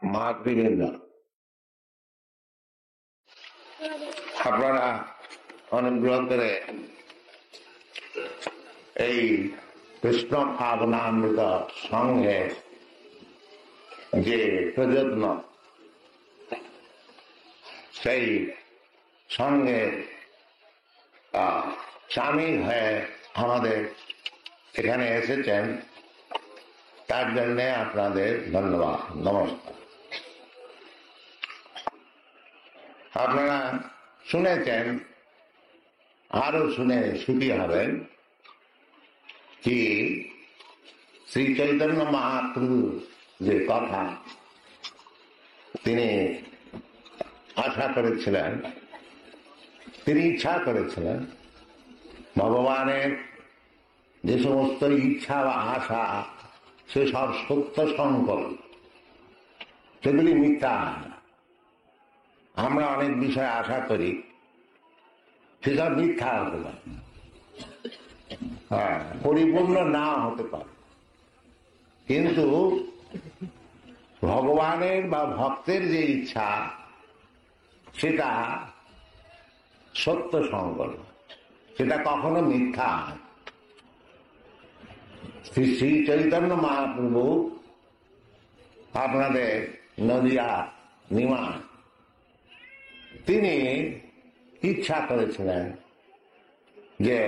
মাতৃবৃন্দ, আপনারা অনুগ্রহ করে এই কৃষ্ণ ভাবনামৃত সঙ্গে যে প্রযত্ন, সেই সঙ্গে সামিল হয়ে আমাদের এখানে এসেছেন, তার জন্য আপনাদের ধন্যবাদ, নমস্কার। আপনারা শুনেছেন, আরো শুনে সুখী হবেন কি শ্রী চৈতন্য মহাপ্রভু যে কথা তিনি আশা করেছিলেন, তিনি ইচ্ছা করেছিলেন ভগবানের যে সমস্ত ইচ্ছা বা আশা সেসব সত্য সংকল্প, সেগুলি মিথ্যা। আমরা অনেক বিষয়ে আশা করি, সেসব মিথ্যা হতে পারে, পরিপূর্ণ না হতে পারে, কিন্তু ভগবানের বা ভক্তের যে ইচ্ছা সেটা সত্য সংকল্প, সেটা কখনো মিথ্যা। শ্রী শ্রী চৈতন্য মহাপ্রভু আপনাদের নদিয়া নিমাই, তিনি ইচ্ছা করেছিলেন যে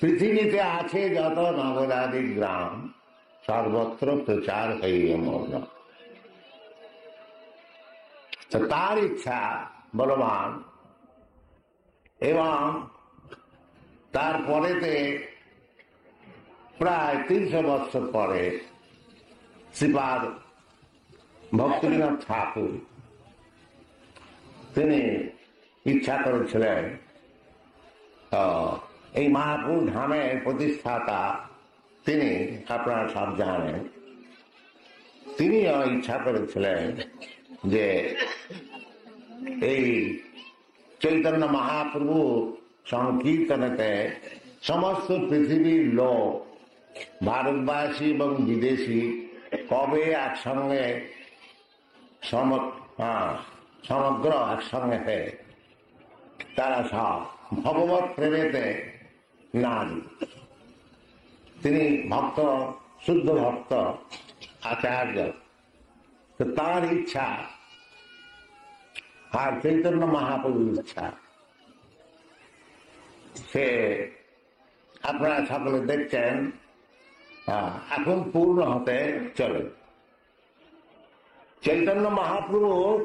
পৃথিবীতে আছে যত নগরাদি গ্রাম, সর্বত্র প্রচার হইয়ে মগ্ন। তো তার ইচ্ছা বলবান, এবং তারপরেতে প্রায় 300 বছর পরে শ্রীপাদ ভক্তিবিনোদ ঠাকুর তিনি ইচ্ছা করেছিলেন, এই মায়াপুর ধামের প্রতিষ্ঠাতা তিনি, আপনারা সব জানেন, তিনিও ইচ্ছা করেছিলেন যে এই চৈতন্য মহাপ্রভু সংকীর্তনেতে সমস্ত পৃথিবীর লোক, ভারতবাসী এবং বিদেশি, কবে একসঙ্গে সমগ্র একসঙ্গে হয়ে তারা সব ভগবত প্রেমেতে নাম। তিনি ভক্ত, শুদ্ধ ভক্ত আচার্য, তো তার ইচ্ছা আর চৈতন্য মহাপ্রভুর ইচ্ছা সে আপনারা সকলে দেখছেন এখন পূর্ণ হতে চলে। চৈতন্য মহাপ্রভুর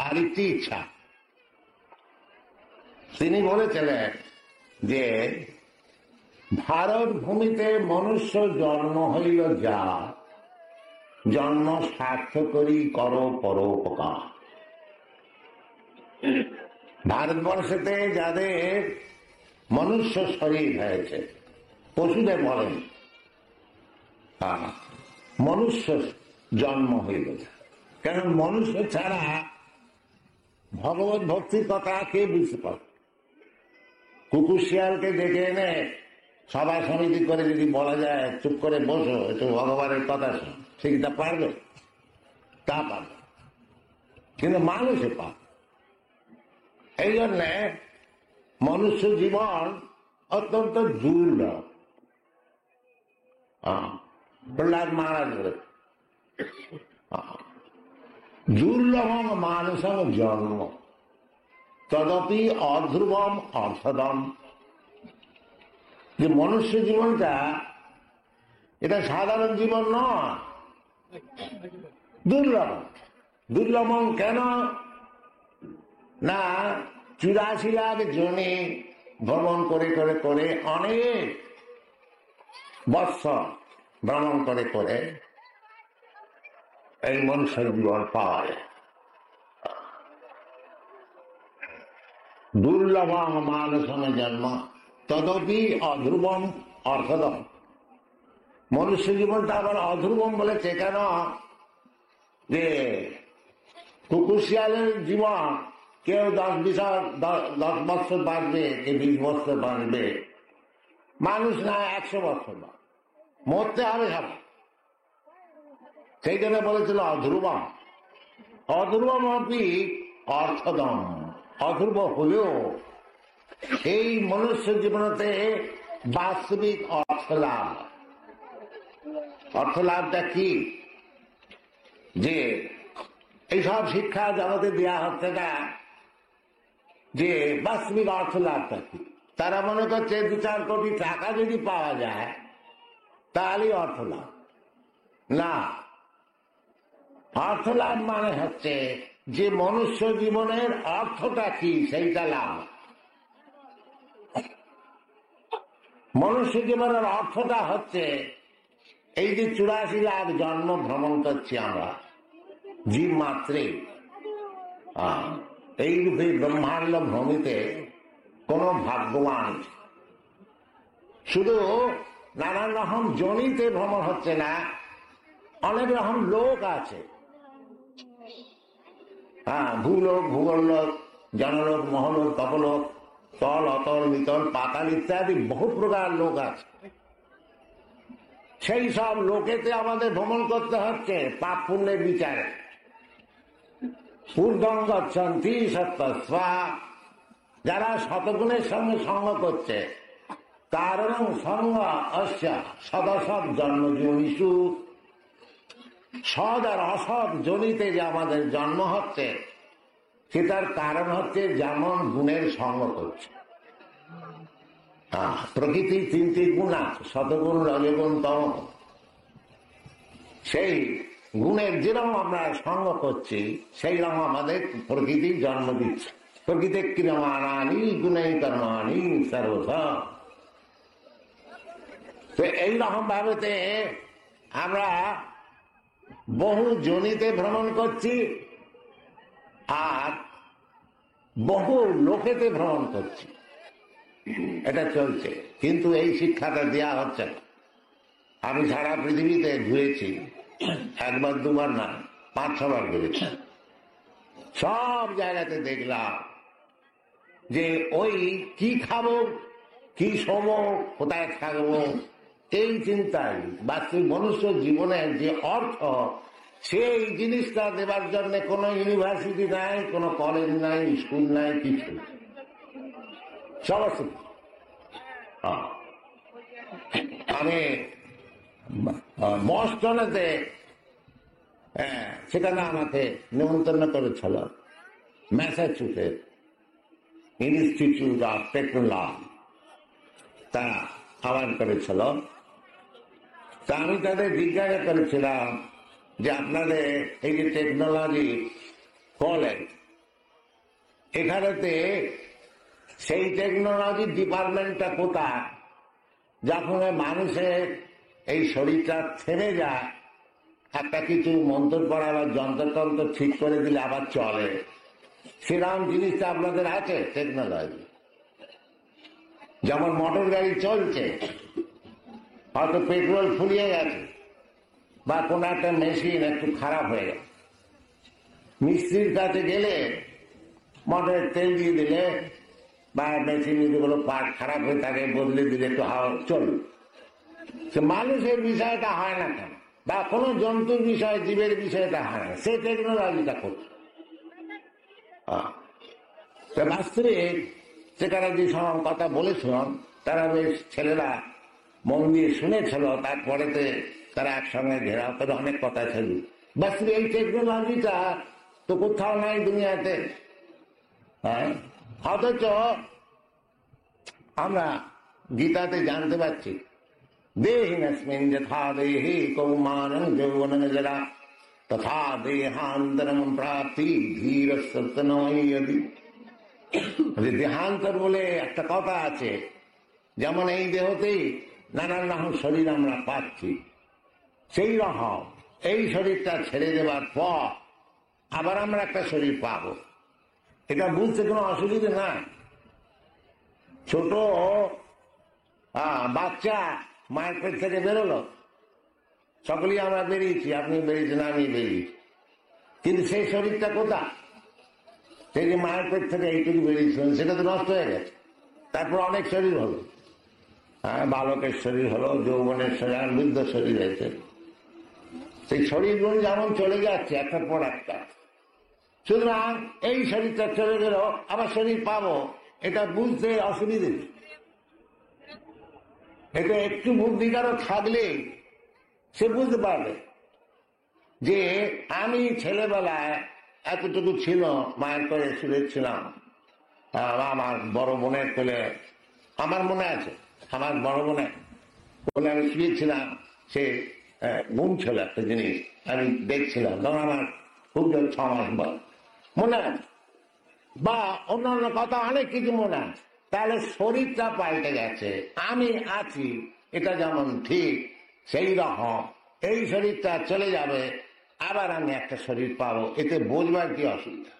আর একটি ইচ্ছা, তিনি বলেছিলেন যে ভারত ভূমিতে মনুষ্য জন্ম হইল যা, জন্ম সার্থকরী করো পরোপকার। ভারতবর্ষেতে যাদের মনুষ্য শরীর হয়েছে, পশুদের বলেন মনুষ্য জন্ম হইল, কারণ মনুষ্য ছাড়া ভগবত ভক্তির কথা কে বুঝতে পারে? কুকুর শিয়ালকে ডেকে এনে সভা সমিতি করে যদি বলা যায় চুপ করে বসো, একটু ভগবানের কথা শোন, সে কি তা পারবে? তা পারবে, কিন্তু মানুষে পারবে। এই জন্যে মনুষ্য জীবন অত্যন্ত দুর্লভ। প্রহ্লাদ মহারাজ বলে, দুর্লভম মানুষম জন্ম তদপি অধ্রুবম অর্থদম। যে মনুষ্য জীবনটা এটা সাধারণ জীবন নয়, দুর্লভ। দুর্লভম কেন না, 84 লাখ জনে ভ্রমণ করে করে করে, অনেক বৎসর ভ্রমণ করে করে এই মনুষ্য জীবন পাওয়া যায়। দুর্লভম মানসমে জন্ম তদপি অধ্রুবম অর্থদম। মনুষ্য জীবনটা আবার অধ্রুবম বলেছে কেন, যে কুকুর শিয়ালের জীবন কেউ 10 বছর বাঁচবে, কেউ 20 বছর বাঁচবে, মানুষ না 100 বছর মরতে হবে সব। সেই জন্য বলেছিল অধ্রুবম। অধ্রুবমপি অর্থদম, অধ্রুব হলেও এই মনুষ্য জীবনতে বাস্তবিক অর্থ লাভ। অর্থ লাভটা কি? যে এইসব শিক্ষা জগতে দেওয়া হচ্ছে না, যে বাস্তবিক অর্থ লাভটা কি। তারা মনে করছে 2-4 কোটি টাকা যদি পাওয়া যায় তাহলেই অর্থ লাভ। না, অর্থ লাভ মানে হচ্ছে যে মনুষ্য জীবনের অর্থটা কি সেইটা লাভ। মনুষ্য জীবনের অর্থটা হচ্ছে এই যে 84 লাখ জন্ম ভ্রমণ করছি আমরা জীব মাত্রে, এই রূপে ব্রহ্মাণ্ড ভ্রমিতে কোন ভাগ্যবান শুধু নানান রকম জনিতে ভ্রমণ হচ্ছে না, অনেক রকম লোক আছে। ভূলোক, ভূগোললোক, জনলোক, মহলোক, তপলোক, তল, অতল, নিতল, পাতাল ইত্যাদি বহু প্রকার লোক আছে। সেই সব লোকেতে আমাদের ভ্রমণ করতে হচ্ছে পাপ পুণ্যের বিচারে। ঊর্ধ্বং গচ্ছন্তি সত্যস্বা, যারা শতগুণের সঙ্গে সঙ্গ করছে, কারণ সঙ্গ অস্য সদসৎ জন্মজনিষু, সৎ আর অসৎ জনিতে যে আমাদের জন্ম হচ্ছে সেটার কারণ হচ্ছে যেমন গুণের সঙ্গ করছে। প্রকৃতির 3টি গুণ আছে, শতগুণ, রজগুণ, তম। সেই গুণের যেরকম আমরা সঙ্গ করছি সেই রকম আমাদের প্রকৃতি জন্ম দিচ্ছে। প্রকৃতি ক্রিয়মাণানি গুণেই কর্মাণি সর্বথা। তো এইরকম ভাবেতে আমরা বহু জনিতে ভ্রমণ করছি আর বহু লোকেতে ভ্রমণ করছি, এটা চলছে। কিন্তু এই শিক্ষাটা দেওয়া হচ্ছে না। আমি সারা পৃথিবীতে ঘুরেছি, 1-2 না, 5-6 বার ঘুরেছি। সব জায়গাতে দেখলাম যে ওই কি খাবো, কি শোবো, কোথায় থাকবো, এই চিন্তায় বাস্তবিক মনুষ্য জীবনের যে অর্থ, সেই জিনিসটা দেবার জন্য কোনো ইউনিভার্সিটি নাই, কোনো কলেজ নাই, স্কুল নাই, কিছু সব আছে। আমি বস্টনেতে, সেখানে আমাকে নিমন্ত্রণ করেছিল ম্যাসাচুসেটস ইনস্টিটিউট অফ টেকনোলজি, তারা আহ্বান করেছিল। তা আমি তাদের জিজ্ঞাসা করেছিলাম যে আপনাদের এই যে টেকনোলজি কলেজ, এখানেতে সেই টেকনোলজি ডিপার্টমেন্টটা কোথায়? যখন মানুষের এই শরীরটা থেমে যায়, একটা কিছু মন্ত্র পড়া বা যন্ত্রতন্ত্র ঠিক করে দিলে আবার চলে, সেরকম জিনিসটা আপনাদের আছে টেকনোলজি। যেমন মোটর গাড়ি চলছে, হয়তো পেট্রোল ফুরিয়ে গেছে বা কোন একটা মেশিন একটু খারাপ হয়ে গেছে, মিস্ত্রির কাছে গেলে মোটরের তেল দিয়ে দিলে বা মেশিন যেগুলো পার্ট খারাপ হয়ে থাকে বদলে দিলে একটু হাওয়া চলবে। সে মানুষের বিষয়টা হয় না কেন, বা কোনো জন্তুর বিষয়, জীবের বিষয়টা হয় না, সে টেকনোলজিটা করছে। বাস্তবিক সেখানে যে সব কথা বলেছিলাম, তারা বেশ ছেলেরা মন দিয়ে শুনেছিল। তারপরেতে তারা একসঙ্গে ঘেরাও করে অনেক কথা ছিল। বাস্তবিক এই টেকনোলজিটা তো কোথাও নাই দুনিয়াতে। অথচ আমরা গীতাতে জানতে পারছি দেহিনস্মিন যথা দেহে কৌমানং যৌবনং জরা তথা দেহান্তরং প্রাপ্তি ধীর সত্যনয়দি। দেহান্তর বলে একটা কথা আছে, যেমন এই দেহতেই নানান রকম শরীর আমরা পাচ্ছি, সেই রকম এই শরীরটা ছেড়ে দেবার পর আবার আমরা একটা শরীর পাবো। এটা বুঝতে কোনো অসুবিধা নাই। ছোট বাচ্চা মায়ের পেট থেকে বেরোলো, সকলেই আমরা বেরিয়েছি, আপনি বেরিয়েছেন, আমি বেরিয়েছি, কিন্তু সেই শরীরটা কোথায়? সেই যে মায়ের পেট থেকে এইটুকু বেরিয়েছিলেন, সেটা তো নষ্ট হয়ে গেছে। তারপর অনেক শরীর হলো, বালকের শরীর হলো, যৌবনের শরীর, আর বৃদ্ধ শরীর হয়েছে। সেই শরীরগুলো যেমন চলে যাচ্ছে একটার পর একটা, সুতরাং এই শরীরটা চলে গেল, আবার শরীর পাবো, এটা বুঝতে অসুবিধে। এটা একটু বুদ্ধি কারো থাকলে সে বুঝতে পারবে যে আমি ছেলেবেলায় এতটুকু ছিল, মায়ের করে শুয়েছিলাম, আমার বড় বোনের কোলে, আমার মনে আছে আমার বড় বোনের কোলে আমি শুয়েছিলাম, সে ঘুম ছিল একটা জিনিস আমি দেখছিলাম, তখন আমার খুব 6 মাস বয়স, মনে আছে, বা অন্যান্য কথা অনেক কিছু মনে আছে। তাহলে শরীরটা পাল্টে গেছে, আমি আছি এটা যেমন ঠিক, সেই রকম এই শরীরটা চলে যাবে, আবার আমি একটা শরীর পাবো, এতে বোঝবার কি অসুবিধা?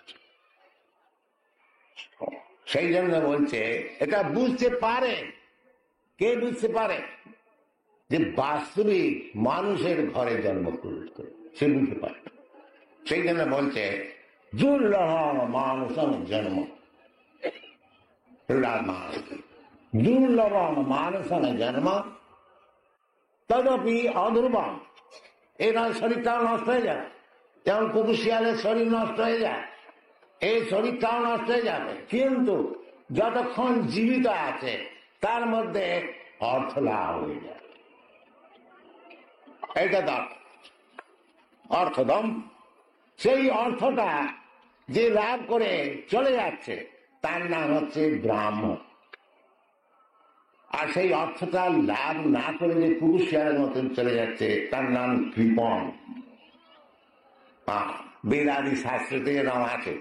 সেই জন্য বলছে এটা বুঝতে পারে। কে বুঝতে পারে? যে বাস্তবিক মানুষের ঘরে জন্মগ্রহণ করে সে বুঝতে পারে। সেই জন্য বলছে দুর্লভ মানুষ জন্ম, দুর্লভ মানুষ জন্ম তদপি অধ্রুবম। এই নয় শরীরটাও নষ্ট হয়ে যাবে, যেমন কুকুর শিয়ালের শরীর নষ্ট হয়ে যায়, এই শরীরটাও নষ্ট হয়ে যাবে, কিন্তু যতক্ষণ জীবিত আছে তার মধ্যে অর্থ লাভ হয়ে যায়। এটা অর্থদম। সেই অর্থটা যে লাভ করে চলে যাচ্ছে তার নাম হচ্ছে ব্রাহ্মণ। আর সেই অর্থটা লাভ না করে যে পুরুষ শিয়ালের মতন চলে যাচ্ছে তার নাম কৃপণ। বেদাদি শাস্ত্র থেকে নাম আছে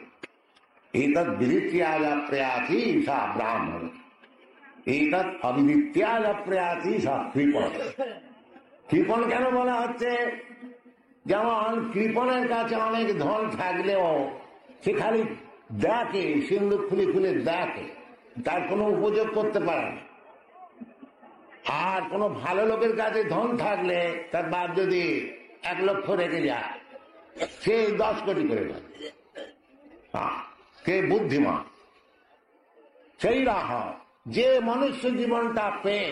এইতৎ বিদিত্যাজ প্রয়াতি সা ব্রাহ্মণ, এইতৎ অবিদিত্যাজ প্রয়াতি সা কৃপণ। কৃপণ কেন বলা হচ্ছে? যেমন কৃপণের কাছে অনেক ধন থাকলেও সে খালি দেখে, সিন্ধুক খুলে খুলে দেখে, তার কোনো উপযোগ করতে পারে না। আর কোনো ভালো লোকের কাছে ধন থাকলে তার বাপ যদি 1 লক্ষ রেখে যায়, সে 10 কোটি করে দেয়। কে বুদ্ধিমান? সেই রকম যে মনুষ্য জীবনটা পেয়ে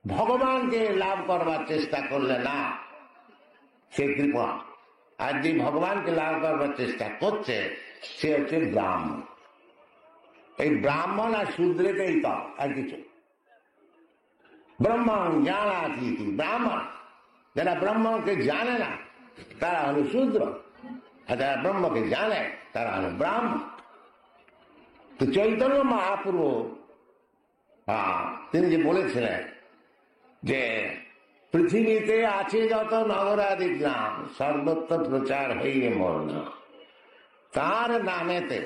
ভগবানকে লাভ করবার চেষ্টা করলে না, সে কৃপণ। আর যে ভগবানকে লাভ করবার চেষ্টা করছে সে হচ্ছে ব্রাহ্মণ। এই ব্রাহ্মণ আর শূদ্রেতেই তো আর কিছু। ব্রহ্মণ জানাতি ব্রাহ্মণ, যারা ব্রহ্মকে জানে না তারা হলো শূদ্র, আর যারা ব্রহ্মকে জানে তারা হলো ব্রাহ্মণ। তো চৈতন্য মহাপ্রভু তিনি যে বলেছিলেন যে পৃথিবীতে আছে যত নগরাদি গ্রাম সর্বত্র প্রচার হইয়ে মরণ, তার নামেতে।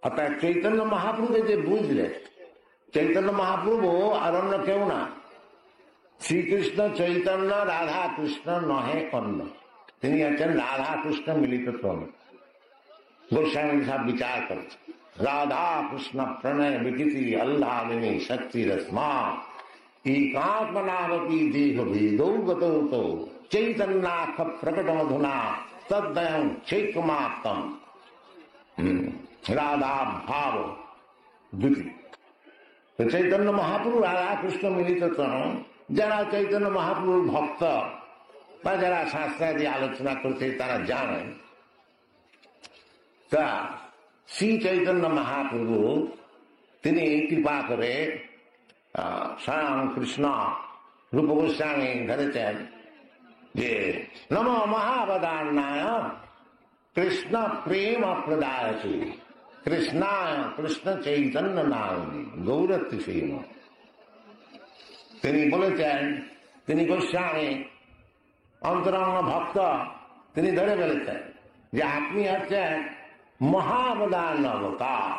অর্থাৎ চৈতন্য মহাপ্রভু যে বুঝলে, চৈতন্য মহাপ্রভু আর অন্য কেউ না, শ্রীকৃষ্ণ চৈতন্য রাধা কৃষ্ণ নহে অন্য। তিনি হচ্ছেন রাধা কৃষ্ণ মিলিত ক্রম। গোস্বামী সব বিচার করেছে রাধা কৃষ্ণ প্রণয় বিকৃতি আল্লাদিনী শক্তি রসমা একাত্মনামপি দেহ ভেদৌগত চৈতন্যাখ প্রকট মধুনা তদ্বয়ং চৈকমাত্ম রাধা ভাব দ্বিতীয়। তো চৈতন্য মহাপ্রভু রাধা কৃষ্ণ মিলিত ক্রম। যারা চৈতন্য মহাপ্রভুর ভক্ত বা যারা শাস্ত্রাদি আলোচনা করছে তারা জানেন, তা শ্রী চৈতন্য মহাপ্রভু তিনি কৃপা করে স্বয়ং কৃষ্ণ রূপ গোস্বামী ধরেছেন যে নম মহাবদান্নায় কৃষ্ণ প্রেম প্রদায়সী কৃষ্ণায় কৃষ্ণ চৈতন্য নাম গৌরত্রিসীম। তিনি বলেছেন, তিনি গোস্বামী অন্তরঙ্গ ভক্ত, তিনি ধরে ফেলেছেন যে আপনি হচ্ছেন মহাবদান অবতার।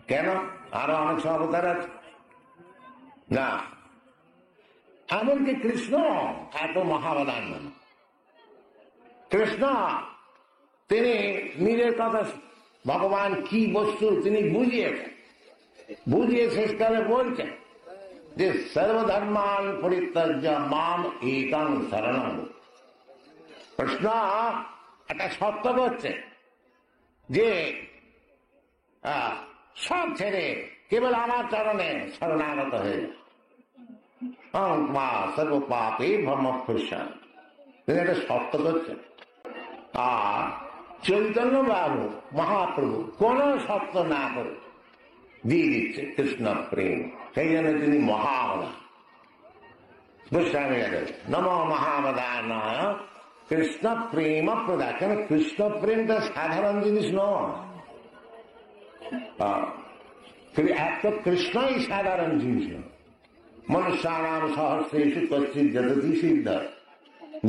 কেন? আরো অনেক অবতার আছে না, এমনকি কৃষ্ণ এত মহাবদান নয়। কৃষ্ণ তিনি নিজের কথা ভগবান কি বস্তু তিনি বুঝিয়ে শেষকালে বলছেন যে সর্বধর্মান পরিত্যজ্য মাম একং শরণং। কৃষ্ণ একটা সত্য করছে যে সব ছেড়ে কেবল আমার চরণে শরণাগত হয়ে যায়। সর্বপাপে ব্রহ্মখ্যান, তিনি একটা সত্য করছেন। আর চৈতন্য বাবু মহাপ্রভু কোন সত্য না করে দিয়ে দিচ্ছে কৃষ্ণ প্রেম, সেই জন্য তিনি মহাবদা। গোস্বামী নম মহাবদানায় কৃষ্ণ প্রেম প্রদা। কেন কৃষ্ণ প্রেমটা সাধারণ জিনিস নয়, এত কৃষ্ণই সাধারণ জিনিস নয়। মনুষ্যানাম সহস্রেষু কশ্চিৎ যততি সিদ্ধ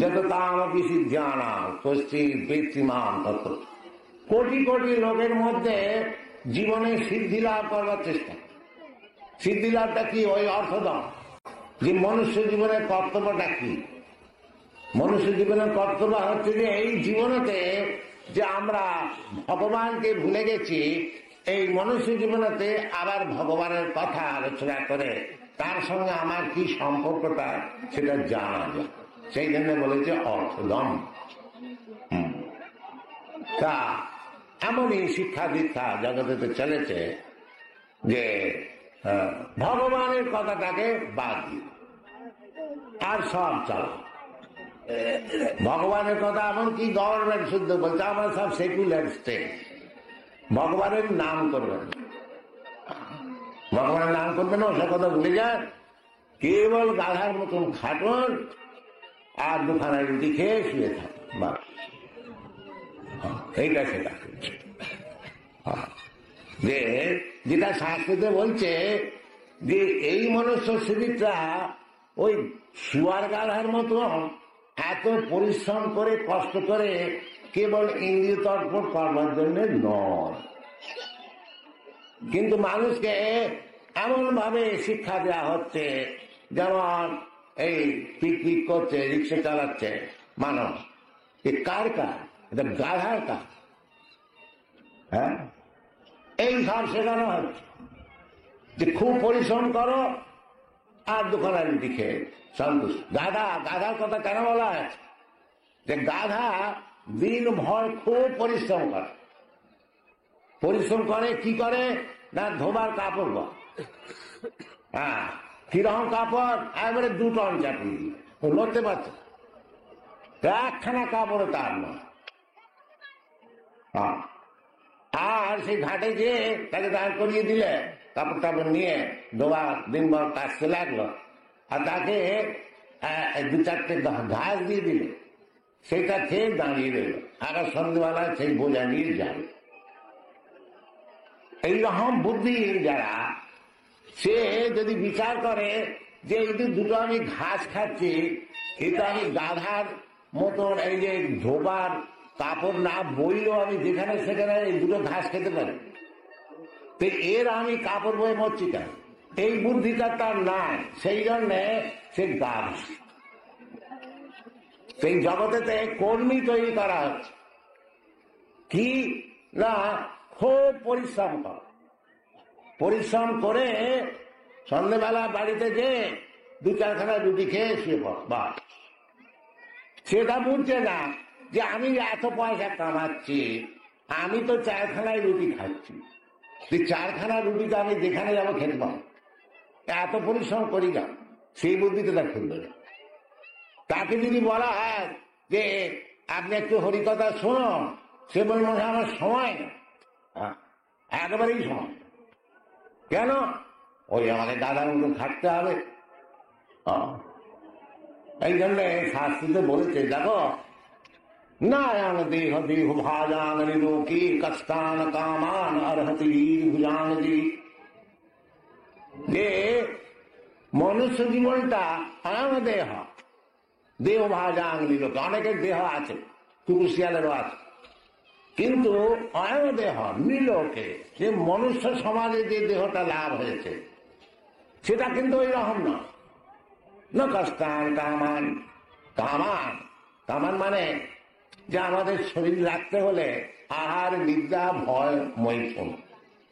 যততামপি সিদ্ধানাম কশ্চিৎ বেত্তিমাম তত। কোটি কোটি লোকের মধ্যে জীবনে সিদ্ধি লাভ করবার চেষ্টা। সিদ্ধি লাভটা কি? ওই অর্থদম যে মনুষ্য জীবনের কর্তব্যটা কি। মনুষ্য জীবনের কর্তব্য হচ্ছে যে এই জীবনেতে যে আমরা ভগবানকে ভুলে গেছি, এই মনুষ্য জীবনেতে আবার ভগবানের কথা আলোচনা করে তার সঙ্গে আমার কি সম্পর্কটা সেটা জানা যায়। সেই জন্য বলেছে অর্থদম। তা এমনই শিক্ষা দীক্ষা জগতে চলেছে যে ভগবানের কথাটাকে বাদ দিয়ে আর সব চলো। ভগবানের কথা এমনকি গভর্নমেন্ট শুদ্ধ বলছে আমরা সব সেকুলার স্টেট। ভগবানের নাম করবেন, ভগবানের নাম করবেন না, সে কথা ভুলে যান। কেবল গাধার মতন খাটুন আর দুখানা রুটি খেয়ে শুয়ে থাকুন, বাস। এইটা সেটা যে যেটা শাস্ত্রতে বলছে যে এই মনুষ্য শরীরটা ওই শুয়ার গাধার মতন এত পরিশ্রম করে কষ্ট করে কেবল ইন্দ্রিয় তর্পণ করবার জন্য নয়। কিন্তু মানুষকে এমন ভাবে শিক্ষা দেওয়া হচ্ছে, যেমন এই পিকনিক করছে, রিক্সা চালাচ্ছে মানব, এ কার কাজ? এটা গাধার কাজ। হ্যাঁ, এই সব শেখানো হচ্ছে যে খুব পরিশ্রম করো আর দুখানা রুটি খেয়ে সন্তুষ্ট। গাধার কথা কেন বলা হয়? যে গাধা দিন ভর খুব পরিশ্রম করে। পরিশ্রম করে কি করে না, ধোবার কাপড় বল। হ্যাঁ, কিরকম কাপড়? একবারে 2 টন চাপিয়ে দিয়ে লড়তে পারছে, একখানা কাপড়ে তার নয়। আর সেই ঘাটে গিয়ে তাকে দাঁড় করিয়ে দিলে, কাপড় টাপড় নিয়ে ধোবা দিনভর কাটতে লাগলো, আর তাকে 2-4টে ঘাস দিয়ে দিলে, সেটা খেয়ে দাঁড়িয়ে রইল। আবার সন্ধ্যেবেলায় সেই বোঝা নিয়ে যাবে। এইরকম বুদ্ধিহীন যারা, সে যদি বিচার করে যে এই দুটো আমি ঘাস খাচ্ছি, এটা আমি গাধার মতন এই যে ধোবার কাপড় না বইলেও আমি যেখানে সেখানে এই দুটো ঘাস খেতে পারি, তো এর আমি কাপড় বয়ে মরছি কেন? এই বুদ্ধিটা তার নাই। সেই জন্যে সে গাছ। সেই জগতেতে কর্মী তৈরি করা হচ্ছে কি না, খুব পরিশ্রম কর, পরিশ্রম করে সন্ধ্যেবেলা বাড়িতে যে 2-4খানা রুটি খেয়ে শুয়ে পড়, বা সেটা বুঝছে না যে আমি এত পয়সা কামাচ্ছি, আমি তো 4খানায় রুটি খাচ্ছি, 4খানা রুটি তো আমি যেখানে যাবো খেতে পাবো, এত পরিশ্রম করি না। সেই বুদ্ধিটা তার খুলবে না। তাকে যদি বলা হয় যে আপনি একটু হরিকথা শুনুন, সে বলবে আমার সময় না, একেবারেই সময়। কেন? ওই আমাদের দাদার মতন খাটতে হবে। এই জন্যে শাস্ত্রীতে বলেছে, দেখো নায়ান দেহ দেহ ভাজান নিরোকি কষ্টান কামান অর্হতি বীর ভুজানজি। যে মনুষ্য জীবনটা অয়ং দেহ, দেহ ভাজাং নিরোক, অনেকের দেহ আছে, কুকুর শিয়ালেরও আছে, কিন্তু অয়ং দেহ নিলোকে, যে মনুষ্য সমাজে যে দেহটা লাভ হয়েছে সেটা কিন্তু ওই রকম না। না কষ্টান কামান, কামান কামান মানে যে আমাদের শরীর রাখতে হলে আহার, নিদ্রা, ভয়, মৈথুন,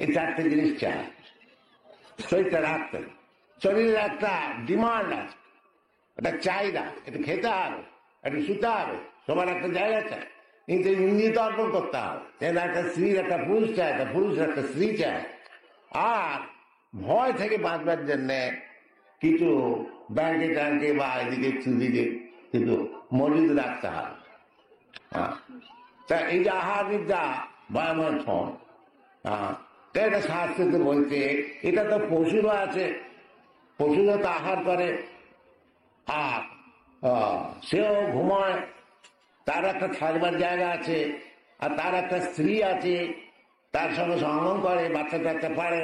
এই 4টে জিনিস চাই শরীরটা রাখতে। শরীরের একটা ডিমান্ড আছে, একটা চাহিদা, একটু খেতে হবে, একটু শুতে হবে, সবার একটা জায়গা চায়। কিন্তু ইঙ্গিত অর্পণ করতে হবে, একটা স্ত্রীর একটা পুরুষ চায়, একটা পুরুষের একটা স্ত্রী চায়। আর ভয় থেকে বাঁচবার জন্য কিছু ব্যাংকে ট্যাঙ্কে বা এদিকে দিকে কিন্তু মজুদ রাখতে হবে। তা এই যে আহার নিদ্রা ভয়মথন, এটা শাস্ত্রতে বলছে এটা তো পশুরও আছে, পশুরও তো আহার করে, আর সেও ঘুমায়, তার একটা থাকবার জায়গা আছে, আর তার একটা স্ত্রী আছে, তার সঙ্গে সঙ্গম করে, বাচ্চা টাচ্চা পারে,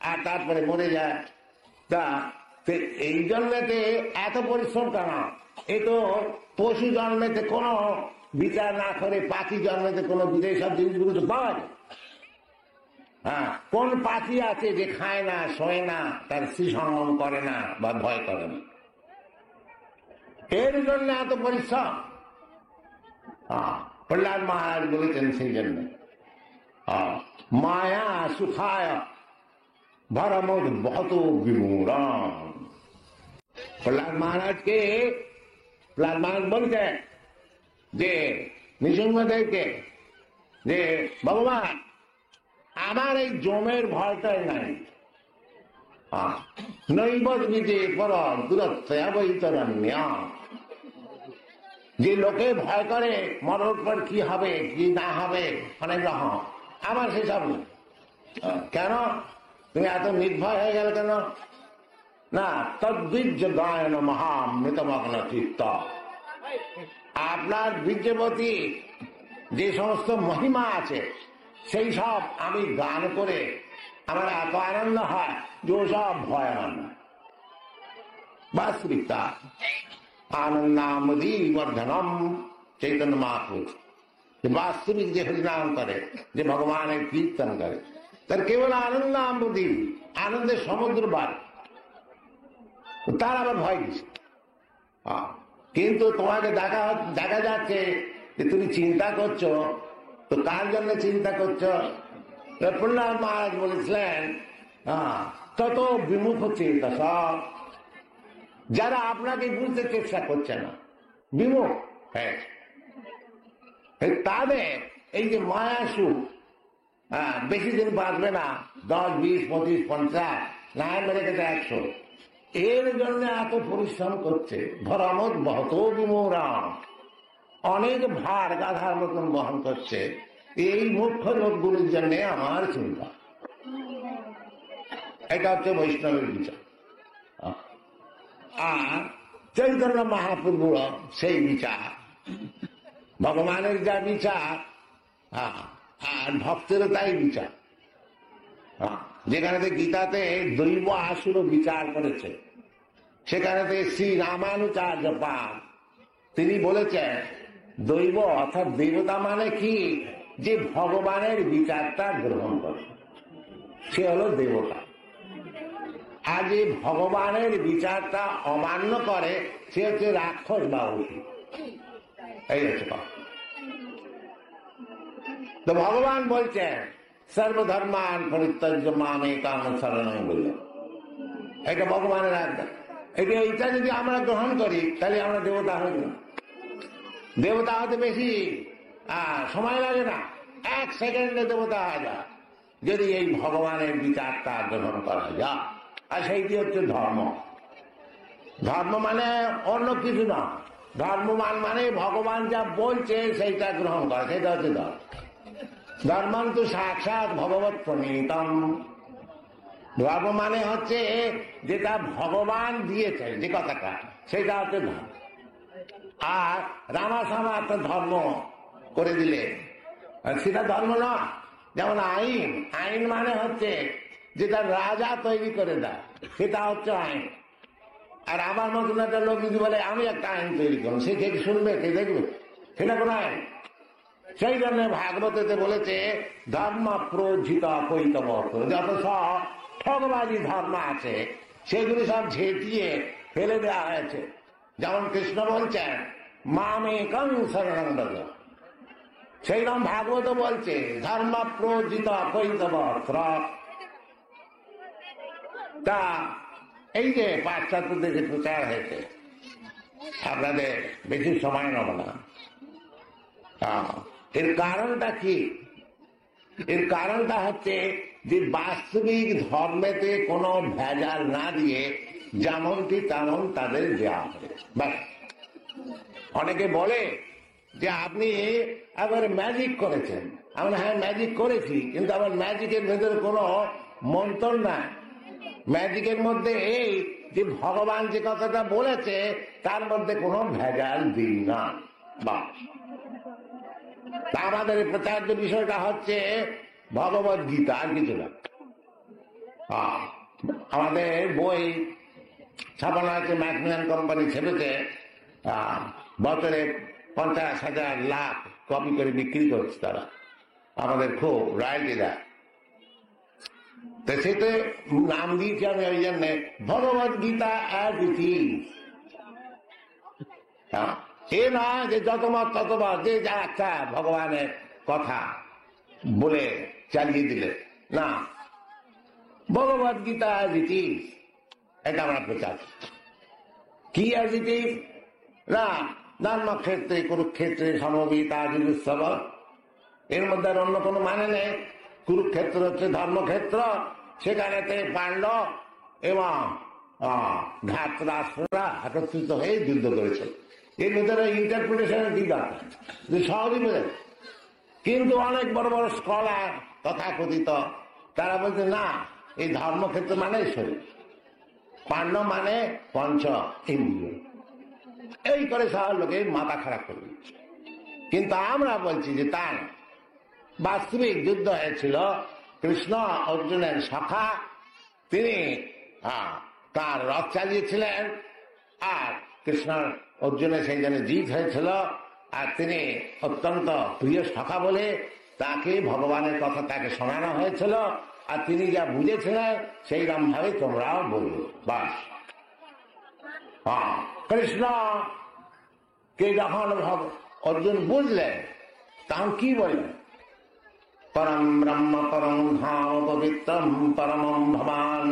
আর তারপরে মরে যায়। তা এই জন্মেতে এত পরিশ্রম কেন? এ তো পশু জন্মেতে কোনো বিচার না করে পাখি জন্মেতে কোনো বিদেশ সব জিনিসগুলো তো পাওয়া যায়। হ্যাঁ, কোন পাখি আছে যে খায় না, শোয় না, তার স্ত্রী সঙ্গম করে না বা ভয় করে না? এর জন্য এত পরিশ্রম। প্রহ্লাদ মহারাজ বলেছেন সেই জন্য মায়া সুখায় ভরমোদ বহুত বিমূঢ়। প্রহ্লাদ মহারাজকে প্রহ্লাদ মহারাজ বলছেন যে নৃসিংহদেবকে যে ভগবান আমার এই জমের ভয়টাই নাই, নৈবত বিজে পর দূরত্বরণ্য। যে লোকে ভয় করে মরণ পর কি হবে কি না হবে অনেক রকম, আমার সেসব নেই। কেন তুমি এত নির্ভয় হয়ে গেল কেন? না, তদ্বীর্য গায়ন মহামৃতমগ্ন চিত্ত। আপনার বীর্যবতী যে সমস্ত মহিমা আছে সেই সব আমি গান করে আমার এত আনন্দ হয় যে ওসব ভয় আমার না। বাস্তবিকতা আনন্দামদি বর্ধনম চৈতন্য মহাপুরুষ বাস্তবিক যে হরিনাম করে, যে ভগবানের কীর্তন করে, তার কেবল আনন্দামদি, আনন্দের সমুদ্র বাড়ে, তার আবার ভয় কিছু। কিন্তু তোমাকে দেখা যাচ্ছে যে তুমি চিন্তা করছো, তো কার জন্য চিন্তা করছো? প্রহ্লাদ মহারাজ বলেছিলেন তত বিমুখ চিন্তা সব, যারা আপনাকে বুঝতে চেষ্টা করছে না, বিমুখ, হ্যাঁ, তাদের এই যে মায়া সুখ বেশি দিন বাঁচবে না, 10, 20, 25, 50, না মেরে গেছে 100। এর জন্য এত পরিশ্রম করছে। ভরমোদ বহুত বিমূঢ়, অনেক ভার গাধার মতন বহন করছে। এই মুখ্য লোকগুলির জন্য আমার চিন্তা। এটা হচ্ছে বৈষ্ণবের বিচার। আর চৈতন্য মহাপ্রভু সেই বিচার, ভগবানের যা বিচার, আর ভক্তেরও তাই বিচার। যেখানে গীতাতে দৈব আসুর বিচার করেছে, সেখানে শ্রী রামানুচার্য পাদ তিনি বলেছেন দৈব অর্থাৎ দেবতা মানে কি? যে ভগবানের বিচারটা গ্রহণ করে, সে হলো দেবতা। আর যে ভগবানের বিচারটা অমান্য করে সে হচ্ছে রাক্ষস বা অসুর। এই হচ্ছে কথা। তো ভগবান বলছেন সর্বধর্মান পরিত্যজ্য মামেকাং শরণং বলল, এটা ভগবানের আজ্ঞা। এইটা যদি আমরা গ্রহণ করি তাহলে আমরা দেবতা হই না। দেবতা হতে বেশি সময় লাগে না, 1 সেকেন্ডে দেবতা হয়ে যায় যদি এই ভগবানের বিচারটা গ্রহণ করা যায়। আর সেইটি হচ্ছে ধর্ম। ধর্ম মানে অন্য কিছু না, ধর্মমান মানে ভগবান যা বলছে সেইটা গ্রহণ করা, সেটা হচ্ছে ধর্ম। ধর্মান্ত সাক্ষাৎ ভগবত প্রণীতম। ধর্ম মানে হচ্ছে যেটা ভগবান দিয়েছে, যে কথাটা, সেটা হচ্ছে ধর্ম। আর রামাসামা একটা ধর্ম করে দিলে সেটা ধর্ম না। যেমন আইন, আইন মানে হচ্ছে যেটা রাজা তৈরি করে দেয়, সেটা হচ্ছে আইন। আর আমার মতন একটা লোক যদি বলে আমি একটা আইন তৈরি করবো, সে কে শুনবে, কে দেখবে? সেটা কোন আইন? সেই জন্য ভাগবতেতে বলেছে ধর্ম প্রোজিত কৈতব, যত সব ঠগবাজি ধর্ম আছে সেগুলি সব ঝেঁটিয়ে ফেলে দেওয়া হয়েছে। যেমন কৃষ্ণ বলছেন মামেকং শরণং ব্রজ, সেইরকম ভাগবত বলছে ধর্ম প্রোজিত কৈতব। তা এই যে পাশ্চাত্য দেশে প্রচার হয়েছে, আপনাদের বেশি সময় নেব না। এর কারণটা কি? এর কারণটা হচ্ছে যে বাস্তবিক ধর্মেতে কোনো ভেজাল না দিয়ে যেমনটি তেমন তাদের দেওয়া হবে। অনেকে বলে যে আপনি আবার ম্যাজিক করেছেন। আমরা হ্যাঁ ম্যাজিক করেছি, কিন্তু আবার ম্যাজিকের ভেতরে কোনো মন্ত্র নাই। ম্যাজিকের মধ্যে এই যে ভগবান যে কথাটা বলেছে তার মধ্যে কোনো ভেজাল দিই না। বাস আমাদের প্রচার্য বিষয়টা হচ্ছে ভগবত গীতা, আর কিছু না। আমাদের বই ছাপানো আছে, ম্যাকমিলান কোম্পানি ছেপেছে, বছরে 50,000 লাখ কপি করে বিক্রি করছে তারা, আমাদের খুব রয়্যালটি দেয়। তো সেটা নাম দিয়েছি আমি ওই জন্যে Bhagavad Gita as it is. এ না যে যতমত ততমত যে যা একটা ভগবানের কথা বলে চালিয়ে দিলে না, Bhagavad Gita as it is, এটা আমরা প্রচার। কি অ্যাজ ইট ইজ? না ধর্মক্ষেত্রে কুরুক্ষেত্রে সমবেতা উৎসব, এর মধ্যে আর অন্য কোনো মানে নেই। কুরুক্ষেত্র হচ্ছে ধর্মক্ষেত্র, সেখানেতে পাণ্ডব এবং ধাতরাষ্ট্ররা একত্রিত হয়ে যুদ্ধ করেছে। এর ভিতরে ইন্টারপ্রিটেশনের দিক আছে, সহজই বোঝে। কিন্তু অনেক বড় বড় স্কলার তথাকথিত তারা বলছে না, এই ধর্মক্ষেত্র মানে শরীর, পাণ্ডব মানে পঞ্চ ইন্দ্রিয়, এই করে সব লোকে মাথা খারাপ করে দিচ্ছে। কিন্তু আমরা বলছি যে তার বাস্তবিক যুদ্ধ হয়েছিল, কৃষ্ণ অর্জুনের সখা, তিনি তার রথ চালিয়েছিলেন, আর কৃষ্ণ অর্জুনের সেই জন্য জিত হয়েছিল। আর তিনি অত্যন্ত প্রিয় সখা বলে তাকে ভগবানের কথা তাকে শোনানো হয়েছিল, আর তিনি যা বুঝেছিলেন সেইরকম ভাবে তোমরাও বলবে। বাস কৃষ্ণ কে যখন অর্জুন বুঝলেন তখন কি বললেন? পরম ব্রহ্ম পরম ধাম পবিত্রম পরমম ভবান।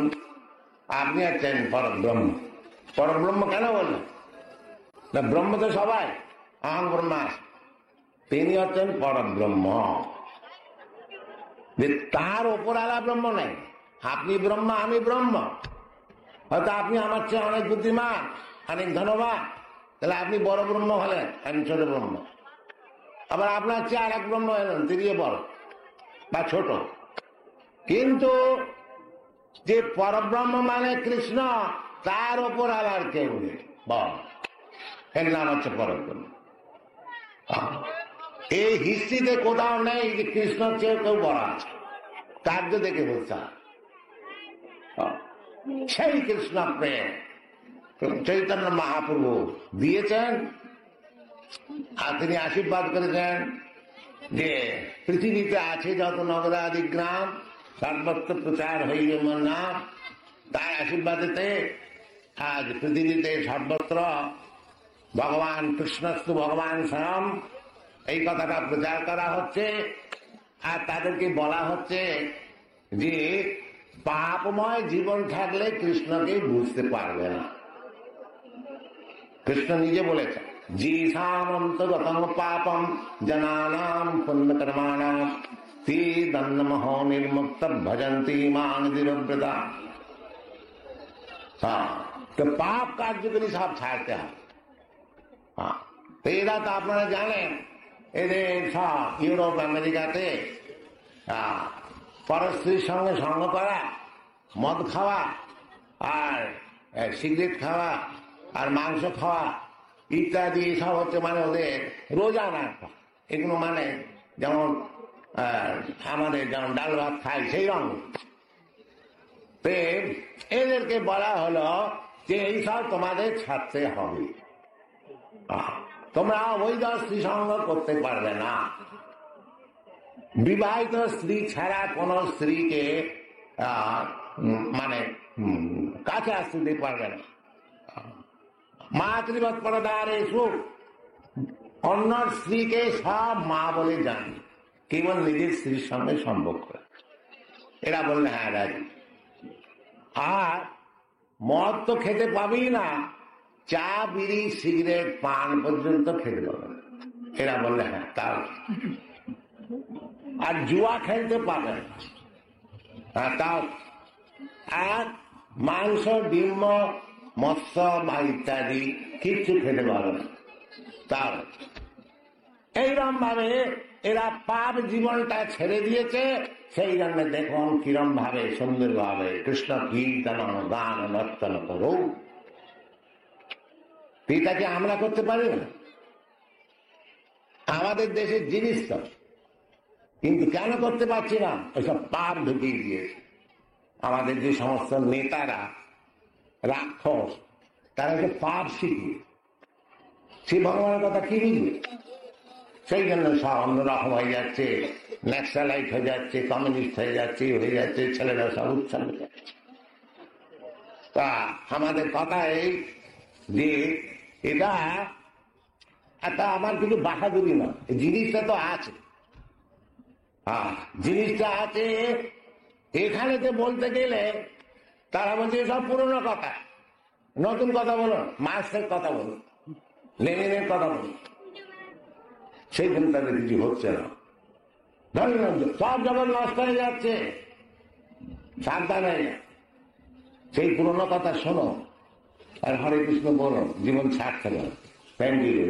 আপনি হচ্ছেন পরব্রহ্ম। পরব্রহ্ম কেন বললেন? না ব্রহ্ম তো সবাই, আহং ব্রহ্মা, তিনি হচ্ছেন পরব্রহ্ম। তার ওপর আলা ব্রহ্ম নেই। আপনি ব্রহ্ম, আমি ব্রহ্ম। হয়তো আপনি আমার চেয়ে অনেক বুদ্ধিমান, অনেক ধনবান, তাহলে আপনি বড় ব্রহ্ম হলেন, আমি ছোট ব্রহ্ম। আবার আপনার চেয়ে আর এক ব্রহ্ম হলেন, তিনি বড় বা ছোট। কিন্তু যে পরব্রহ্ম মানে কৃষ্ণ, তার ওপর আলার কেউ নেই, বল, এর নাম হচ্ছে পরব্রহ্ম। এই হিস্ট্রিতে কোথাও নেই যে কৃষ্ণ চেয়ে কেউ বড় আছে। কার্য দেখে বলছে সেই কৃষ্ণ প্রেম চৈতন্য মহাপ্রভু দিয়েছেন, আর তিনি আশীর্বাদ করেছেন যে পৃথিবীতে আছে যত নগরাদি গ্রাম সর্বত্র প্রচার হইবে মোর নাম। তার আশীর্বাদেতে আজ পৃথিবীতে সর্বত্র ভগবান কৃষ্ণস্তু ভগবান স্বয়ং, এই কথাটা প্রচার করা হচ্ছে। আর তাদেরকে বলা হচ্ছে যে পাপময় জীবন থাকলে কৃষ্ণকে বুঝতে পারবে না। কৃষ্ণ নিজে বলেছেন, জীসামন্তগতম পাপম জনানাম পুণ্যকর্মাণাম তে দন্নমহ নির্মুক্ত ভজন্তি মান দৃঢ়ব্রতা। তো পাপ কার্যকরী সব ছাড়তে হবে। তো এরা তো আপনারা জানেন, এদের সব ইউরোপ আমেরিকাতে পরস্ত্রীর সঙ্গে সঙ্গ করা, মদ খাওয়া, আর সিগারেট খাওয়া, আর মাংস খাওয়া ইত্যাদি সব হচ্ছে মানে ওদের রোজানা। এগুলো মানে যেমন আমাদের যেমন ডাল ভাত খাই সেই রকম। এদেরকে বলা হলো যে এইসব তোমাদের ছাড়তে হবে, তোমরা অবৈধ স্ত্রী সঙ্গ করতে পারবে না। বিবাহিত স্ত্রী ছাড়া কোন স্ত্রীকে মানে কাছে আসতে পারবে না। মাতৃবৎ পরদারে সুখ, অন্য স্ত্রীকে সব মা বলে জানি, কেবল নিজের স্ত্রীর সঙ্গে সম্পর্ক। এরা বললে হ্যাঁ রাজি। আর মদ তো খেতে পাবি না, চা বিড়ি সিগারেট পান পর্যন্ত খেতে পাবে না। এরা বললে হ্যাঁ তাও। আর জুয়া খেলতে পাবে না, তাও। আর মাংস ডিম মৎস্য বা ইত্যাদি কিচ্ছু খেতে পাবে না, তাও। কিরম ভাবে এরা পাপ জীবনটা ছেড়ে দিয়েছে, সেই জন্য দেখুন কিরম ভাবে সুন্দর ভাবে কৃষ্ণ কীর্তন গান নর্তন করো। এটাকে আমরা করতে পারি না, আমাদের দেশের জিনিস তো, কিন্তু কেন করতে পারছি না? ওইসব পাপ ঢুকিয়ে দিয়েছে। আমাদের যে সমস্ত নেতারা রাক্ষস, তারা যে পাপ শিখিয়ে, সে ভগবানের কথা কি বুঝবে? সেই জন্য সব অন্যরকম হয়ে যাচ্ছে, ন্যাশনালাইট হয়ে যাচ্ছে, কমিউনিস্ট হয়ে যাচ্ছে, ছেলেরা সব উৎসাহ হয়ে যাচ্ছে। তা আমাদের কথা এই যে এটা আমার কিছু বাহাদুরি না, জিনিসটা তো আছে, জিনিসটা আছে। এখানেতে বলতে গেলে তারা বলছে সব পুরনো কথা, নতুন কথা বলো, মার্ক্সের কথা বলো, লেনিনের কথা বলো। সেইখানে তাদের কিছু হচ্ছে না, সব জগৎ নষ্ট হয়ে যাচ্ছে, সাবধান হয়ে যায়। সেই পুরনো কথা শোনো আর হরে কৃষ্ণ বলো, জীবন ছাড়তে পারো। Thank you.